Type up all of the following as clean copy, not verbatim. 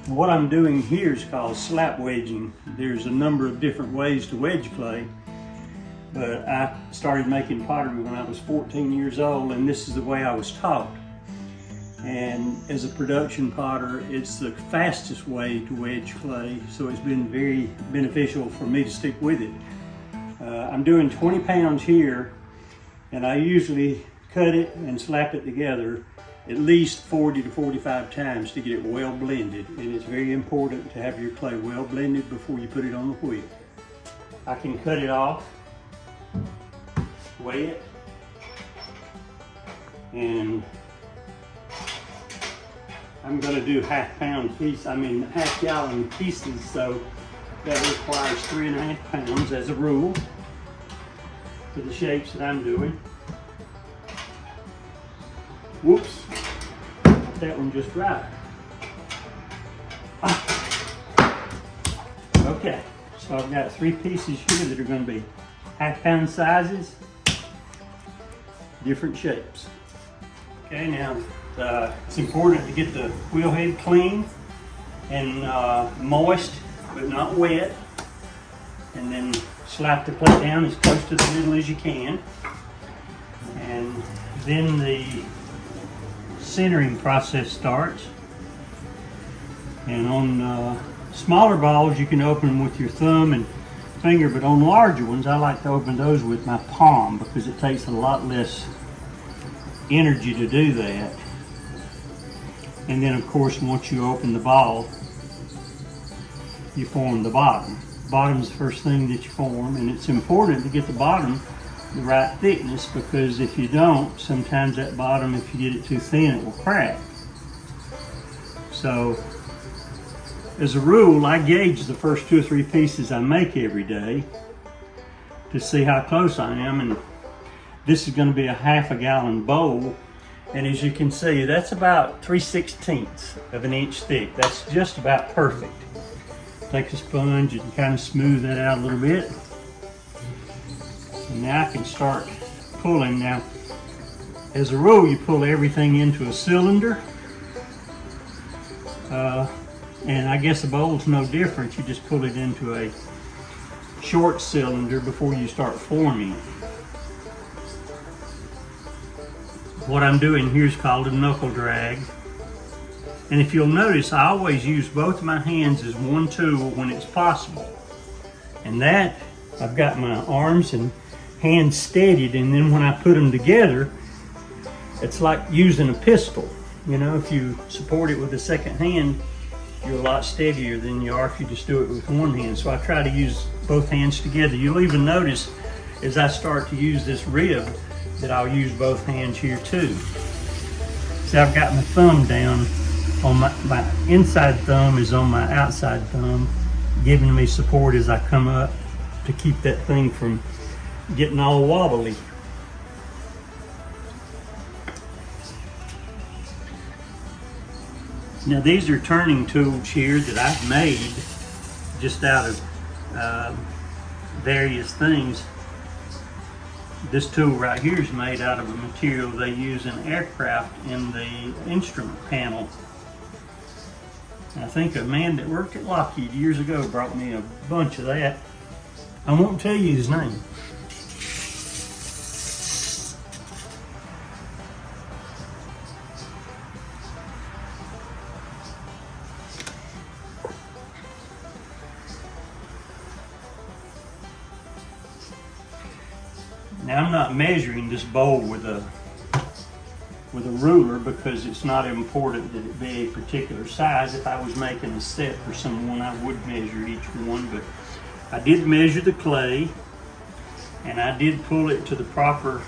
What I'm doing here is called slap wedging. There's a number of different ways to wedge clay, but I started making pottery when I was 14 years old, and this is the way I was taught. And as a production potter, it's the fastest way to wedge clay, so it's been very beneficial for me to stick with it. I'm doing 20 pounds here, and I usually cut it and slap it together at least 40 to 45 times to get it well blended. And it's very important to have your clay well blended before you put it on the wheel. I can cut it off, weigh it, and I'm going to do half gallon pieces, so that requires 3.5 pounds as a rule for the shapes that I'm doing. Whoops, that one just right. Okay, so I've got 3 pieces here that are going to be half-pound sizes, different shapes. Okay, now it's important to get the wheel head clean and moist, but not wet, and then slap the plate down as close to the middle as you can, and then the centering process starts. And on smaller balls you can open them with your thumb and finger, but on larger ones I like to open those with my palm because it takes a lot less energy to do that. And then of course once you open the ball, you form the bottom. Bottom's the first thing that you form, and it's important to get the bottom the right thickness, because if you don't, sometimes that bottom, if you get it too thin, it will crack. So as a rule, I gauge the first 2 or 3 pieces I make every day to see how close I am. And this is going to be a half a gallon bowl, and as you can see, that's about 3/16 of an inch thick. That's just about perfect. Take a sponge and kind of smooth that out a little bit. And now I can start pulling. Now, as a rule, you pull everything into a cylinder. And I guess the bowl's no different. You just pull it into a short cylinder before you start forming. What I'm doing here is called a knuckle drag. And if you'll notice, I always use both of my hands as one tool when it's possible. And that, I've got my arms and hands steadied, and then when I put them together, it's like using a pistol. You know, if you support it with the second hand, you're a lot steadier than you are if you just do it with one hand. So I try to use both hands together. You'll even notice as I start to use this rib that I'll use both hands here too. See, I've got my thumb down on my inside thumb is on my outside thumb, giving me support as I come up to keep that thing from getting all wobbly. Now these are turning tools here that I've made just out of various things. This tool right here is made out of a material they use in aircraft in the instrument panel. I think a man that worked at Lockheed years ago brought me a bunch of that. I won't tell you his name. Now I'm not measuring this bowl with a ruler because it's not important that it be a particular size. If I was making a set for someone, I would measure each one, but I did measure the clay, and I did pull it to the proper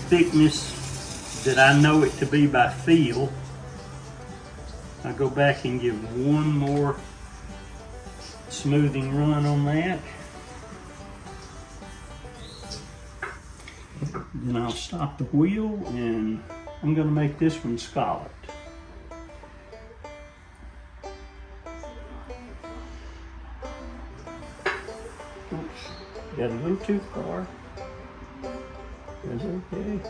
thickness that I know it to be by feel. I go back and give one more smoothing run on that. Then I'll stop the wheel, and I'm going to make this one scalloped. Oops, got a little too far. That's okay.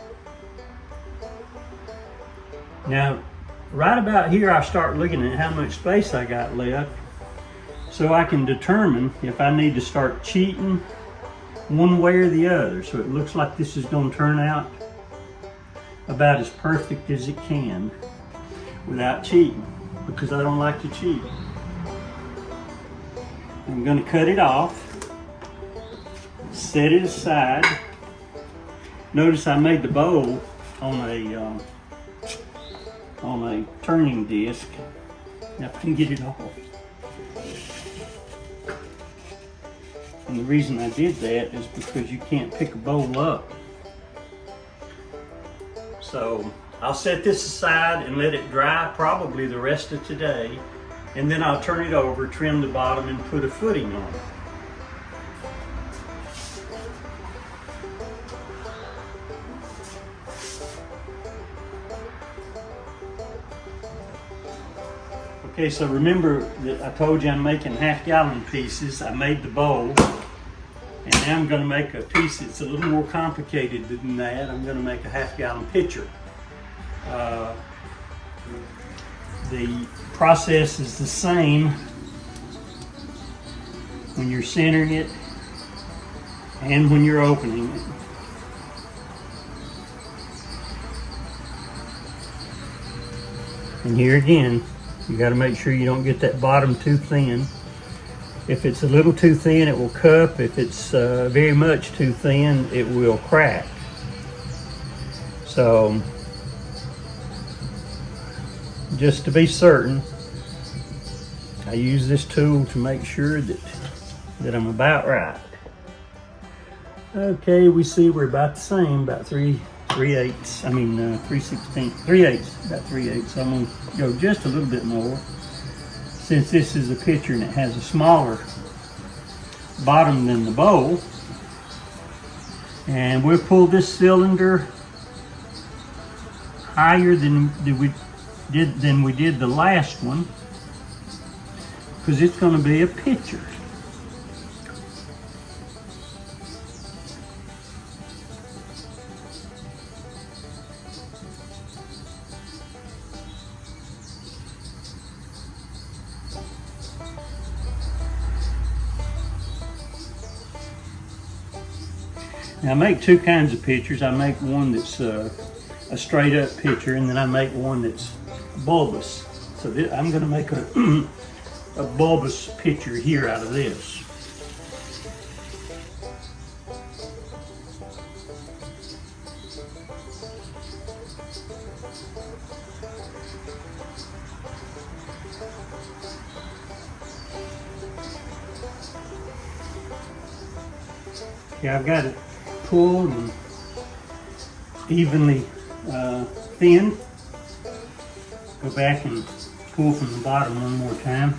Now, right about here I start looking at how much space I got left, so I can determine if I need to start cheating one way or the other. So it looks like this is going to turn out about as perfect as it can without cheating, because I don't like to cheat. I'm going to cut it off, set it aside. Notice I made the bowl on a turning disc. Now I can get it off. And the reason I did that is because you can't pick a bowl up. So I'll set this aside and let it dry probably the rest of today, and then I'll turn it over, trim the bottom, and put a footing on it. Okay, so remember that I told you I'm making half-gallon pieces. I made the bowl, and now I'm going to make a piece that's a little more complicated than that. I'm going to make a half-gallon pitcher. The process is the same when you're centering it and when you're opening it. And here again, you got to make sure you don't get that bottom too thin. If it's a little too thin, it will cup. If it's very much too thin, it will crack. So, just to be certain, I use this tool to make sure that I'm about right. Okay, we see we're about the same, about 3/8. I mean 3/16, 3/8, about 3/8. So I'm going to go just a little bit more. Since this is a pitcher and it has a smaller bottom than the bowl, and we'll pull this cylinder higher than we did the last one, because it's going to be a pitcher. Now I make two kinds of pitchers. I make one that's a straight up pitcher, and then I make one that's bulbous. So I'm going to make a bulbous pitcher here out of this. Yeah, I've got it pulled and evenly thinned. Go back and pull from the bottom one more time.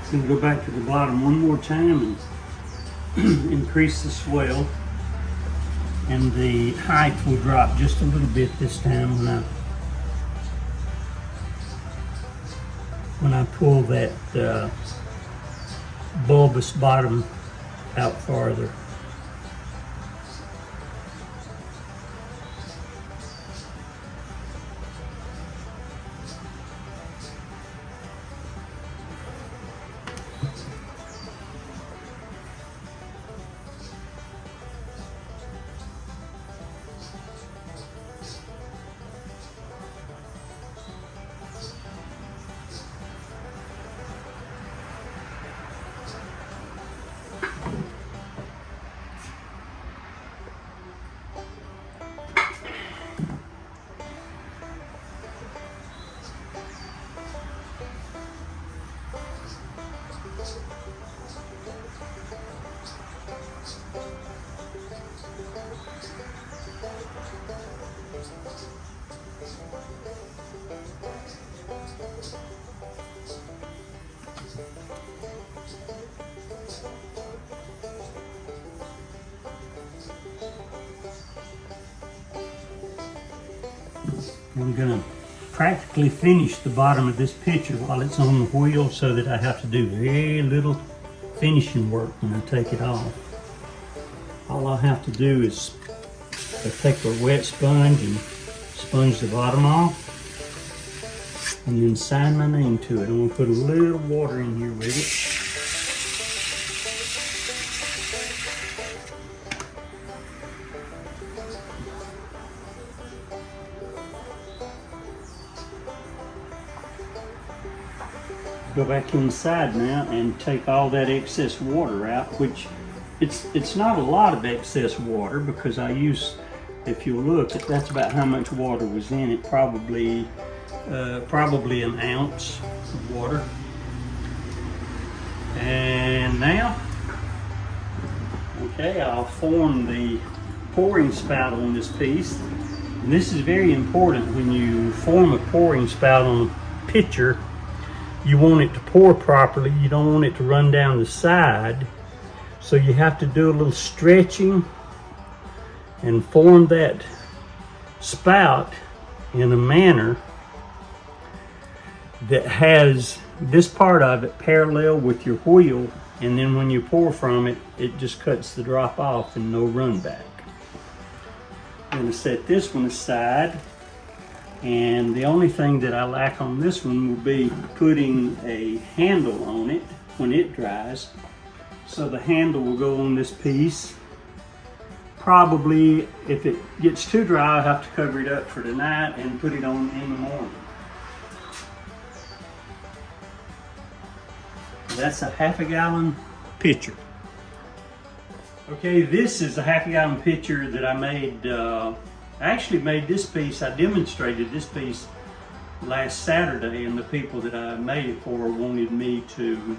I'm going to go back to the bottom one more time and increase the swell, and the height will drop just a little bit this time when I pull that bulbous bottom out farther. I'm gonna practically finish the bottom of this pitcher while it's on the wheel so that I have to do very little finishing work when I take it off. All I have to do is take a wet sponge and sponge the bottom off and then sign my name to it. I'm gonna put a little water in here with it. Go back inside now and take all that excess water out, which it's not a lot of excess water because I use, if you look, that's about how much water was in it, probably an ounce of water. And now, okay, I'll form the pouring spout on this piece. And this is very important when you form a pouring spout on a pitcher. You want it to pour properly. You don't want it to run down the side. So you have to do a little stretching and form that spout in a manner that has this part of it parallel with your wheel, and then when you pour from it, it just cuts the drop off and no run back. I'm going to set this one aside. And the only thing that I lack on this one will be putting a handle on it when it dries. So the handle will go on this piece. Probably, if it gets too dry, I'll have to cover it up for tonight and put it on in the morning. That's a ½ gallon pitcher. Okay, this is a ½ gallon pitcher that I made. I actually made this piece, I demonstrated this piece last Saturday, and the people that I made it for wanted me to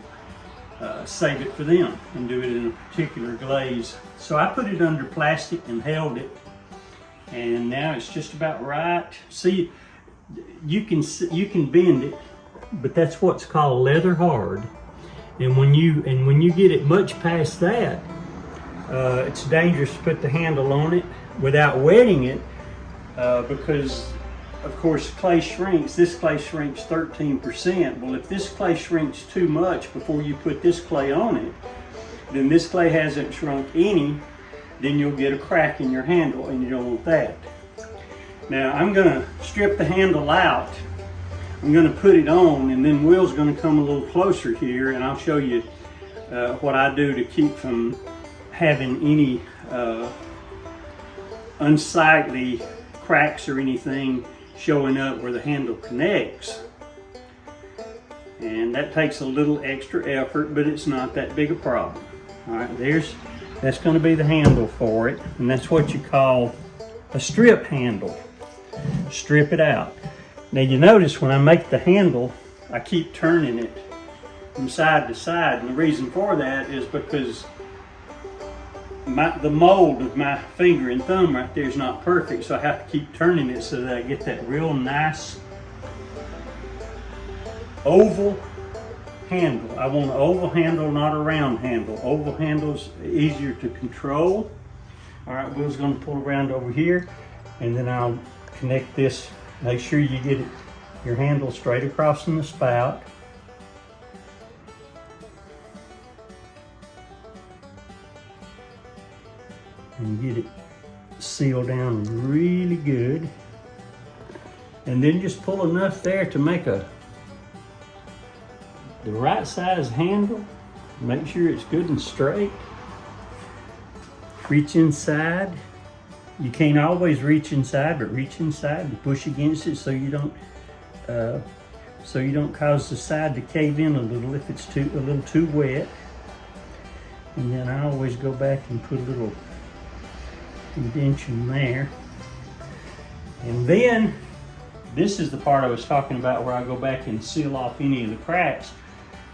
save it for them and do it in a particular glaze. So I put it under plastic and held it, and now it's just about right. See, you can bend it, but that's what's called leather hard. And when you get it much past that, it's dangerous to put the handle on it without wetting it, because of course clay shrinks. This clay shrinks 13%. Well, if this clay shrinks too much before you put this clay on it, then this clay hasn't shrunk any, then you'll get a crack in your handle, and you don't want that. Now I'm gonna strip the handle out. I'm gonna put it on, and then Will's gonna come a little closer here, and I'll show you what I do to keep from having any unsightly cracks or anything showing up where the handle connects. And that takes a little extra effort, but it's not that big a problem. All right, that's going to be the handle for it, and that's what you call a strip handle. Strip it out. Now you notice when I make the handle, I keep turning it from side to side, and the reason for that is because the mold of my finger and thumb right there is not perfect, so I have to keep turning it so that I get that real nice oval handle. I want an oval handle, not a round handle. Oval handle's easier to control. All right, Will's going to pull around over here, and then I'll connect this. Make sure you get your handle straight across in the spout. And get it sealed down really good. And then just pull enough there to make the right size handle. Make sure it's good and straight. Reach inside. You can't always reach inside, but reach inside and push against it so you don't cause the side to cave in a little if it's a little too wet. And then I always go back and put a little indentation there. And then this is the part I was talking about where I go back and seal off any of the cracks.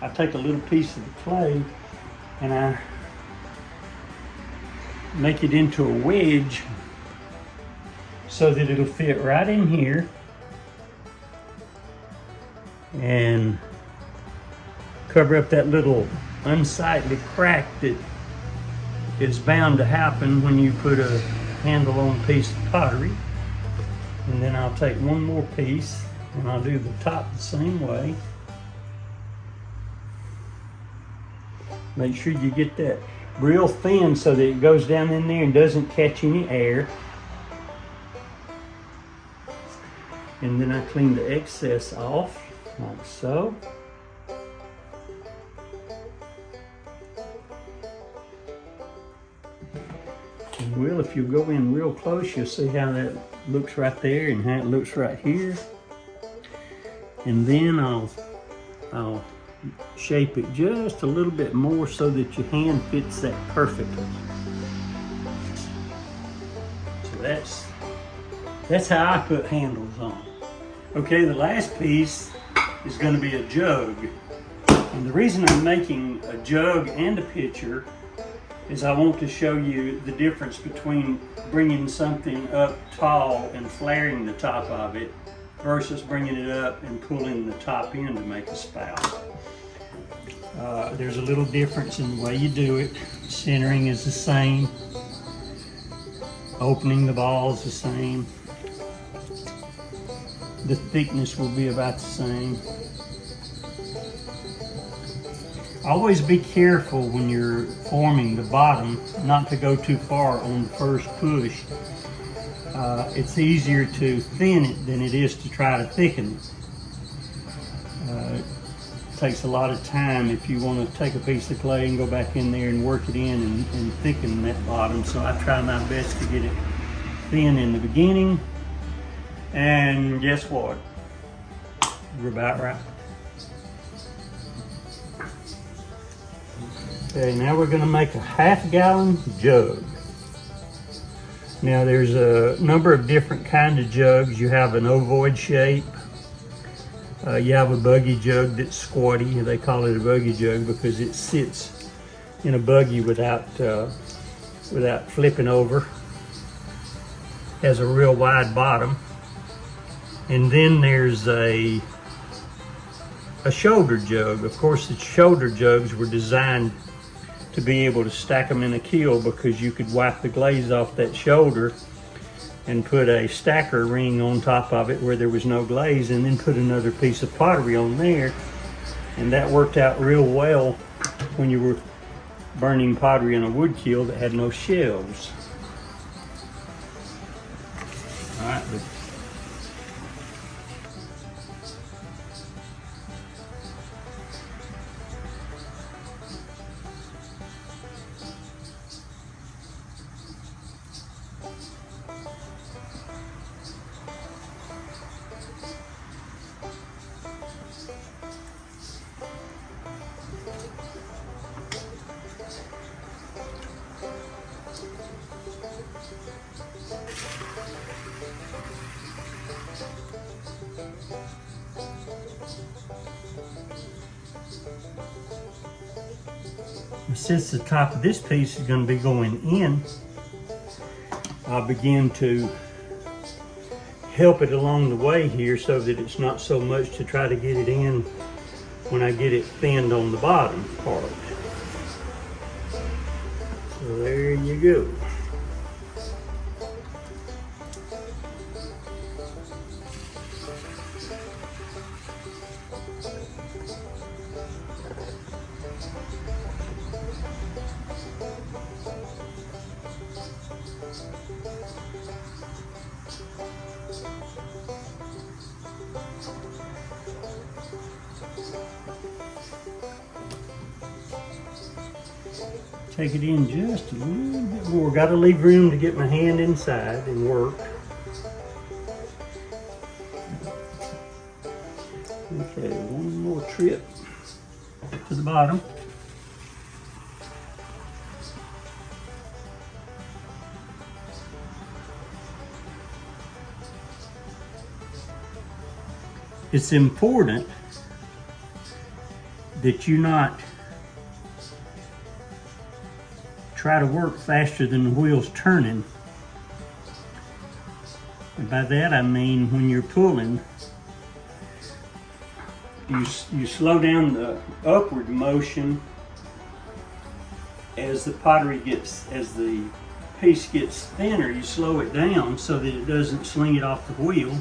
I take a little piece of the clay and I make it into a wedge so that it'll fit right in here and cover up that little unsightly crack that is bound to happen when you put a handle on a piece of pottery. And then I'll take one more piece and I'll do the top the same way. Make sure you get that real thin so that it goes down in there and doesn't catch any air. And then I clean the excess off, like so. And well, if you go in real close, you'll see how that looks right there and how it looks right here. And then I'll shape it just a little bit more so that your hand fits that perfectly. So that's how I put handles on. Okay, the last piece is going to be a jug. And the reason I'm making a jug and a pitcher is I want to show you the difference between bringing something up tall and flaring the top of it versus bringing it up and pulling the top in to make a spout. There's a little difference in the way you do it. Centering is the same. Opening the ball is the same. The thickness will be about the same. Always be careful when you're forming the bottom not to go too far on the first push. It's easier to thin it than it is to try to thicken it. It takes a lot of time if you want to take a piece of clay and go back in there and work it in and thicken that bottom. So I try my best to get it thin in the beginning. And guess what? We're about right. Okay, now we're going to make a 1/2 gallon jug. Now there's a number of different kinds of jugs. You have an ovoid shape. You have a buggy jug that's squatty. They call it a buggy jug because it sits in a buggy without flipping over. Has a real wide bottom. And then there's a shoulder jug. Of course, the shoulder jugs were designed to be able to stack them in a keel because you could wipe the glaze off that shoulder and put a stacker ring on top of it where there was no glaze, and then put another piece of pottery on there. And that worked out real well when you were burning pottery in a wood kiln that had no shelves. All right. Since the top of this piece is going to be going in, I'll begin to help it along the way here so that it's not so much to try to get it in when I get it thinned on the bottom part. So there you go. Take it in just a little bit more. Got to leave room to get my hand inside and work. Okay, one more trip to the bottom. It's important that you not try to work faster than the wheel's turning. And by that I mean when you're pulling, you slow down the upward motion as the piece gets thinner, you slow it down so that it doesn't sling it off the wheel.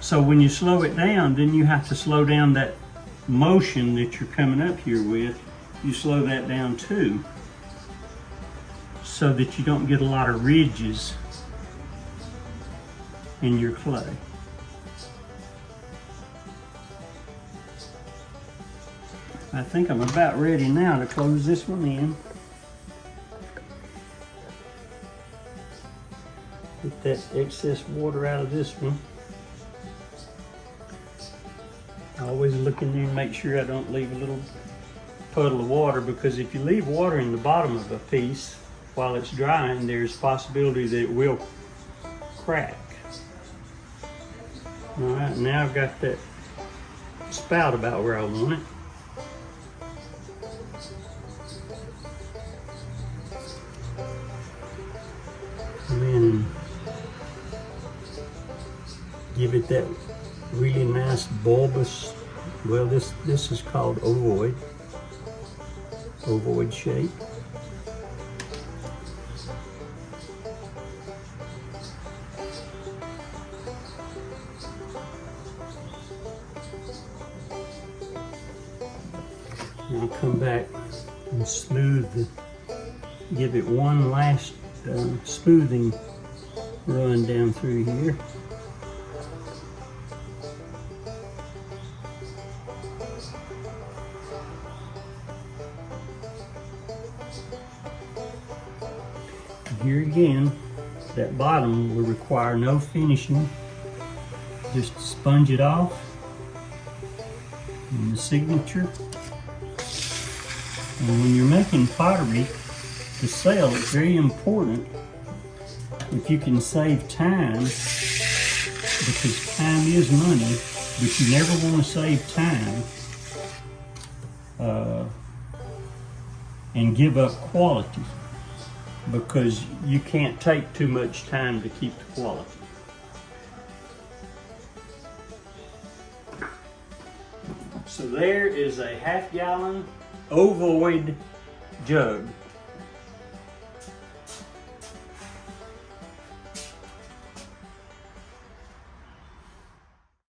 So when you slow it down, then you have to slow down that motion that you're coming up here with. You slow that down too, so that you don't get a lot of ridges in your clay. I think I'm about ready now to close this one in. Get that excess water out of this one. I always look in there and make sure I don't leave a little puddle of water, because if you leave water in the bottom of a piece while it's drying, there's a possibility that it will crack. All right, now I've got that spout about where I want it. Come in and give it that really nice bulbous, well, this is called ovoid shape. And I'll come back and give it one last smoothing run down through here. Here again, that bottom will require no finishing. Just sponge it off and the signature. And when you're making pottery to sell, it's very important if you can save time, because time is money, but you never want to save time and give up quality, because you can't take too much time to keep the quality. So there is a 1/2 gallon ovoid jug.